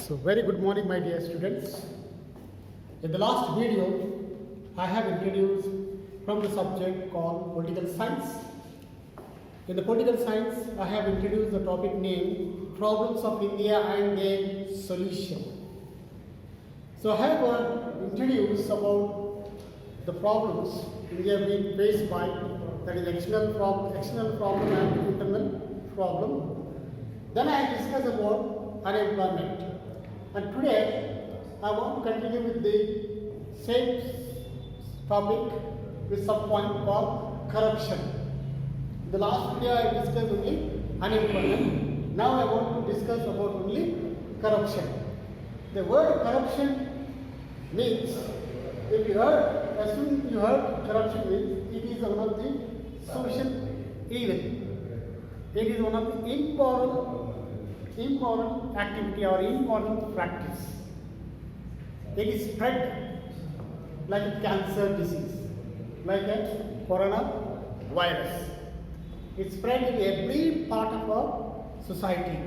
So very good morning my dear students. In the last video I have introduced from the subject called political science. In the political science I have introduced the topic named Problems of India and their Solution. So I have introduced about the problems India being faced by, that is external problem and internal problem. Then I discuss about unemployment. And today I want to continue with the same topic with some point called corruption. In the last video I discussed only unemployment. Now I want to discuss about only corruption. The word corruption means, if you heard, as soon as you heard corruption means, it is one of the social evil. It is one of the immoral activity or immoral practice. It is spread like a cancer disease, like a coronavirus. It spread in every part of our society,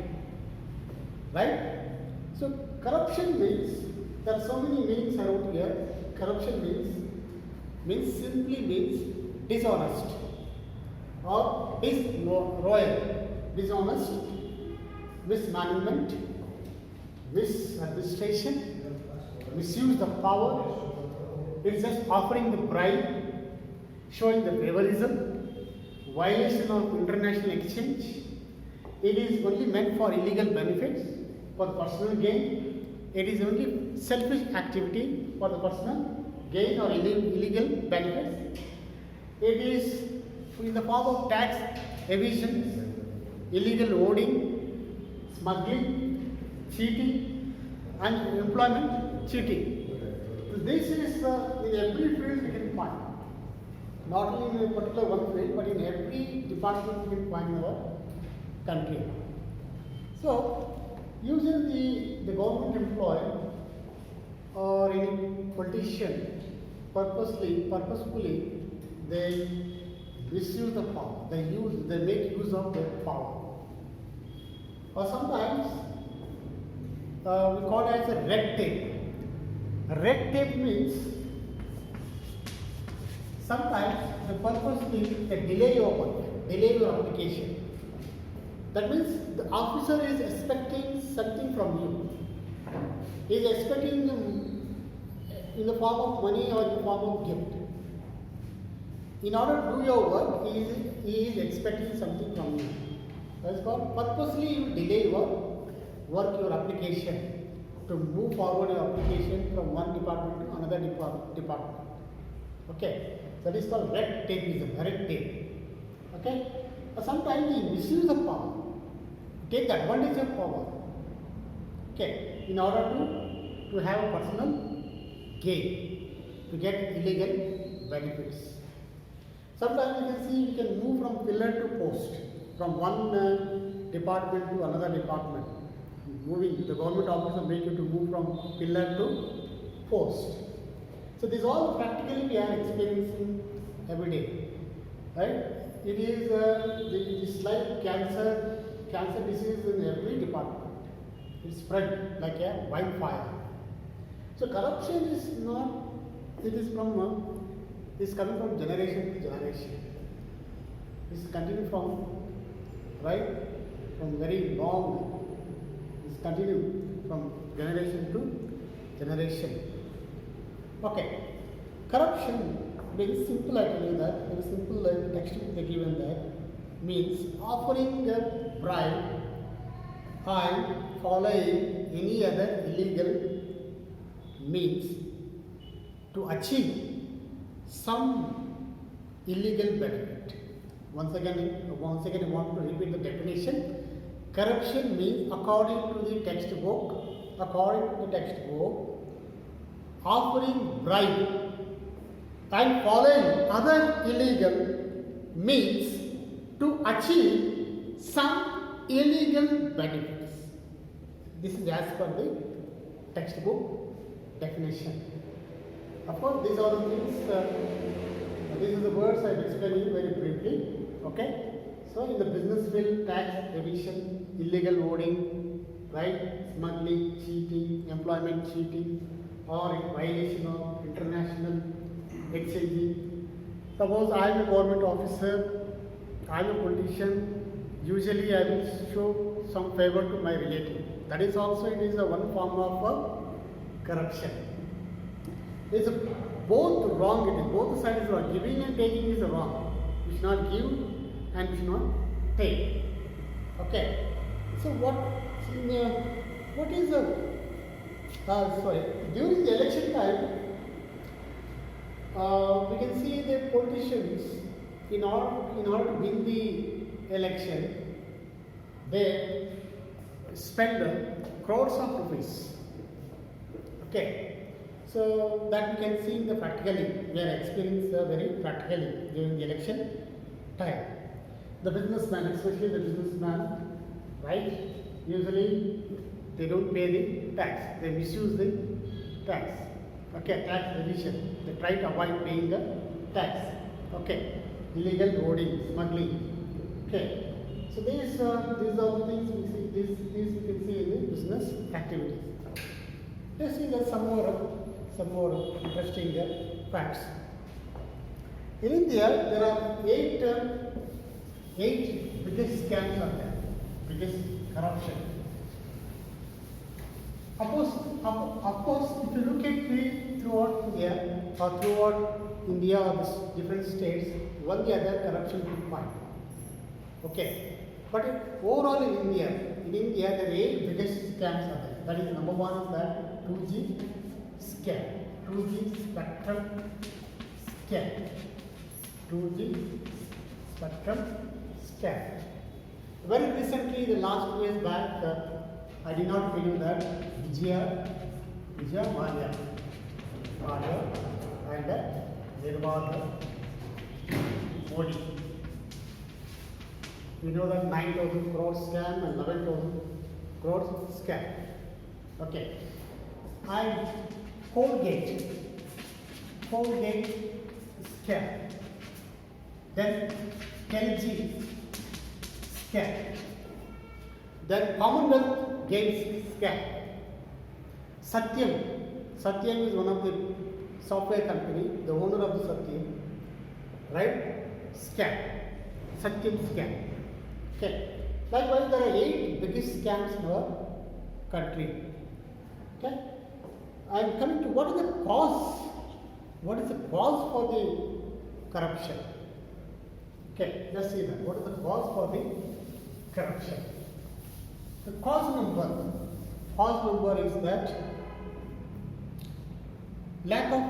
right? So corruption means, there are so many meanings around here. Corruption simply means dishonest or disloyal, dishonest, mismanagement, misadministration, misuse of power. It's just offering the bribe, showing the favorism, violation of international exchange. It is only meant for illegal benefits, for personal gain. It is only selfish activity for the personal gain or illegal benefits. It is in the form of tax evasion, illegal hoarding, smuggling, cheating, and employment cheating. So this is in every field we can find. Not only in a particular one field, but in every department we can find in our country. So, usually the government employee or any politician purposefully they misuse the power. They make use of their power. Or sometimes we call it as a red tape. Red tape means sometimes the purposely they delay your work, delay your application. That means the officer is expecting something from you. He is expecting in the form of money or in the form of gift. In order to do your work, he is expecting something from you. That is called purposely you delay your work, your application, to move forward your application from one department to another department. Okay, that is called red tapeism, red tape. Okay, but sometimes we misuse of power, take the advantage of power. Okay, in order to have a personal gain, to get illegal benefits. Sometimes you can see we can move from pillar to post, from one department to another department. Moving, the government officer make you to move from pillar to post. So this all practically we are experiencing every day, right? It is like cancer disease in every department. It spread like a wildfire. So corruption is not. It is coming from generation to generation. It's continuing from very long. It's continuing from generation to generation. Okay, corruption, very simple. I tell you that very simple. Textbook they given that means offering a bribe and following any other illegal means to achieve some illegal benefit. Once again I want to repeat the definition. Corruption means according to the textbook, offering bribe and following other illegal means to achieve some illegal benefits. This is as per the textbook definition. Of course, these are the things, these are the words I will explain you very briefly. Okay? So, in the business field, tax evasion, illegal hoarding, right? Smuggling, cheating, employment cheating, or in violation of international exchanging. Suppose I am a government officer, I am a politician, usually I will show some favor to my relative. That is also, it is a one form of corruption. It is both wrong, it is both sides wrong. Giving and taking is wrong. You should not give and you should not take. Okay. So what is the during the election time, we can see the politicians, in order to win the election, they spend crores of rupees. Okay, so that we can see in the practically, we are experiencing very practically during the election time. The businessman, especially the businessman, right? Usually they don't pay the tax, they misuse the tax. Okay, tax evasion. They try to avoid paying the tax. Okay, illegal hoarding, smuggling. Okay, so these are the things we see. These we can see in the business activities. Let's see that some more interesting facts. In India, there are eight biggest scams are there, biggest corruption. Of course, if you look at throughout India or this different states, one the other corruption you find. Okay, but overall in India, there are 8 biggest scams are there. That is, number one is that 2G scam, 2G spectrum scam, 2G spectrum scam. Very recently, the last 2 years back, I did not tell you that Vijaya Mallya and Nirvana Modi. We know that 9,000 crore scam and 11,000 crore scam. Okay. And Colgate scam. Then LG scam. Then Commonwealth Games scam. Satyam is one of the software company, the owner of the Satyam, right? Scam. Satyam scam. Okay. Likewise, there are 8 biggest scams in our country. Okay. I am coming to what is the cause? What is the cause for the corruption? Okay, let's see that. What is the cause for the corruption? The cause number is that lack of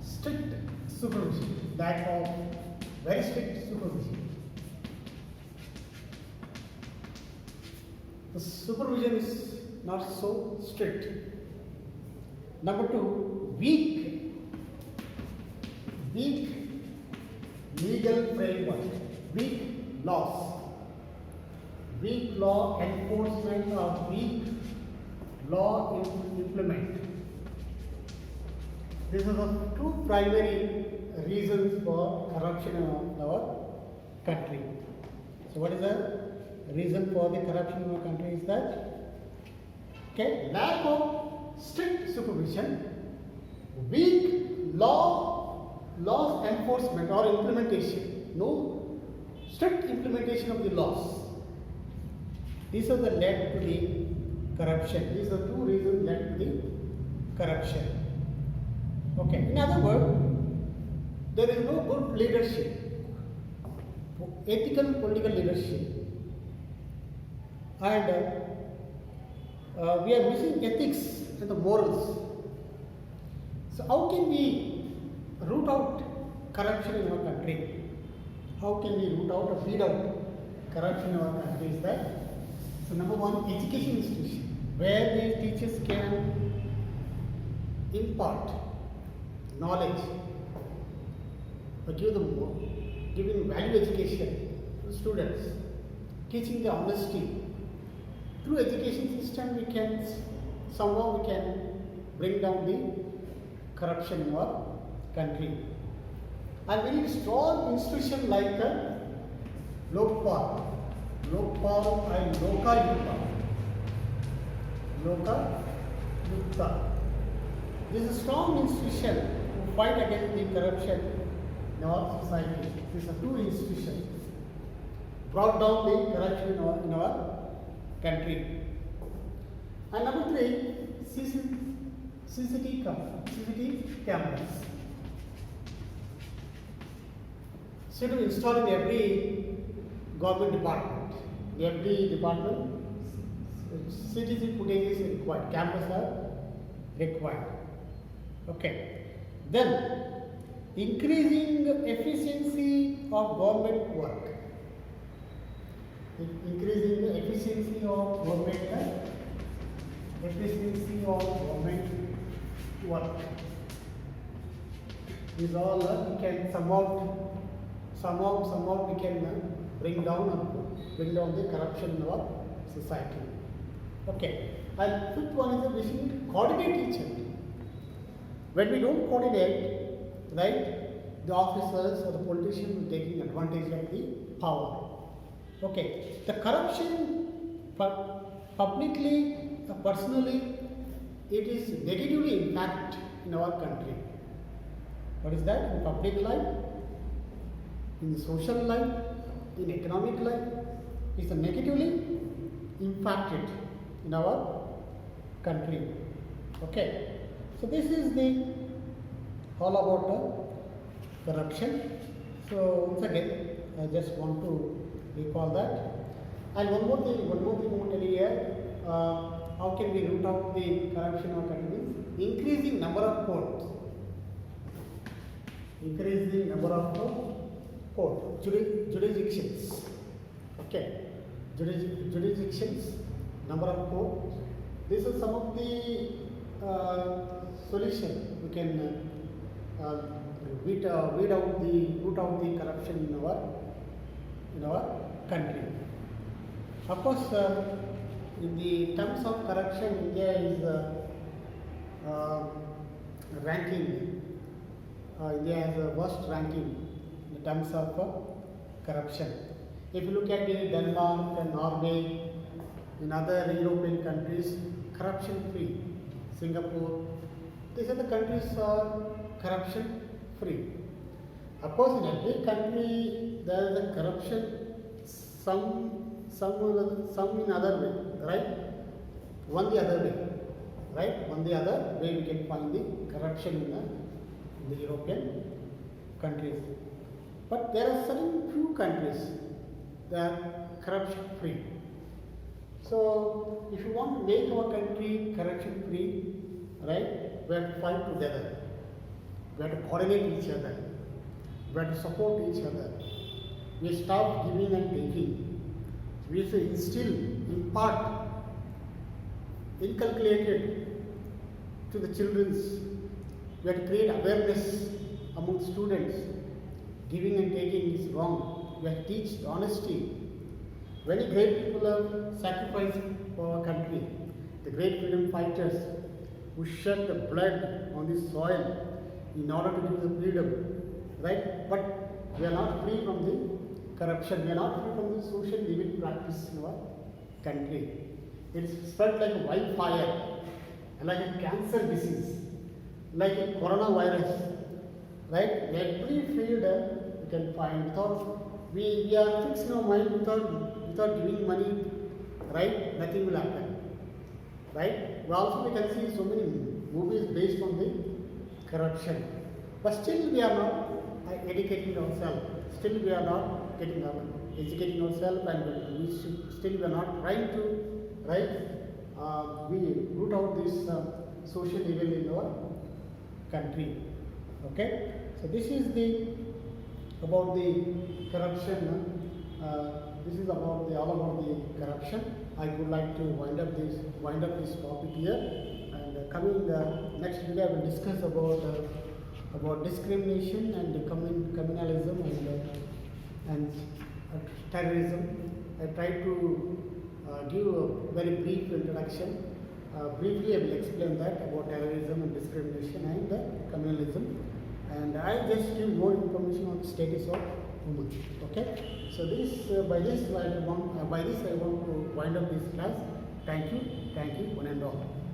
strict supervision, lack of very strict supervision. The supervision is not so strict. Number 2, weak legal framework, weak laws, weak law enforcement or weak law implement. These are the 2 primary reasons for corruption in our country. So what is the reason for the corruption in our country is that, okay, lack of strict supervision, weak laws enforcement or implementation, no strict implementation of the laws. These are the led to the corruption. These are 2 reasons led to the corruption. Okay, in other words, there is no good leadership, ethical political leadership, and we are missing ethics and the morals. So how can we root out corruption in our country? How can we root out or weed out corruption in our country is that, so number 1, education institution, where the teachers can impart knowledge, or giving value education to students, teaching the honesty. Through education system, we can bring down the corruption in our country. And we need strong institution like Lokpal and Lokayukta. Loka Yukta. This is a strong institution to fight against the corruption in our society. These are two institutions brought down the corruption in our country. And number 3, CCTV cameras. So to install in every government department. In every department, CCTV footage is required. Cameras are required. Okay. Then, increasing efficiency of government work. Increasing the efficiency of government work. These all we can somehow we can bring down the corruption in our society. Okay. And fifth one is that we should coordinate each other. When we don't coordinate, right, the officers or the politicians will taking advantage of the power. Okay. The corruption publicly, personally, it is negatively impact in our country. What is that? In public life, in social life, in economic life, it's negatively impacted in our country. Okay. So this is all about the corruption. So once again, I just want to recall that. And one more thing I want to tell you here. How can we root out the corruption in our country? Increasing number of courts. Increasing number of courts, jurisdictions. Okay, jurisdictions, number of courts. This is some of the solution we can root out the corruption in our country. Of course, in the terms of corruption, India is ranking. India has the worst ranking in terms of corruption. If you look at the Denmark and Norway, in other European countries, corruption free. Singapore, these are the countries are corruption free. Of course, in every country there is a corruption, some in other way, right? One the other way, right? One the other way we can find the corruption in the European countries. But there are certain few countries that are corruption free. So, if you want to make our country corruption free, right, we have to fight together. We have to coordinate each other. We have to support each other. We stop giving and taking. We have to instill, impart, inculcated to the children. We have to create awareness among students. Giving and taking is wrong. We have to teach honesty. Many great people have sacrificed for our country. The great freedom fighters who shed the blood on this soil in order to give the freedom, right? But we are not free from the corruption. We are not free from the social evil practice in our country. It is spread like a wildfire, like a cancer disease, like a coronavirus, right? Every field we can find without we are fixed in our mind without giving money, right? Nothing will happen, right? We can see so many movies based on the corruption, but still we are not educating ourselves. Still we are not educating ourselves, and still we are not trying to we root out this social evil in our country. Okay, so this is about the corruption. This is all about the corruption. I would like to wind up this topic here. And coming next video, I will discuss about discrimination and communalism and terrorism. I try to give a very brief introduction. Briefly, I will explain that about terrorism and discrimination and communalism. And I just give more information on the status of women. Okay. So by this I want to wind up this class. Thank you, one and all.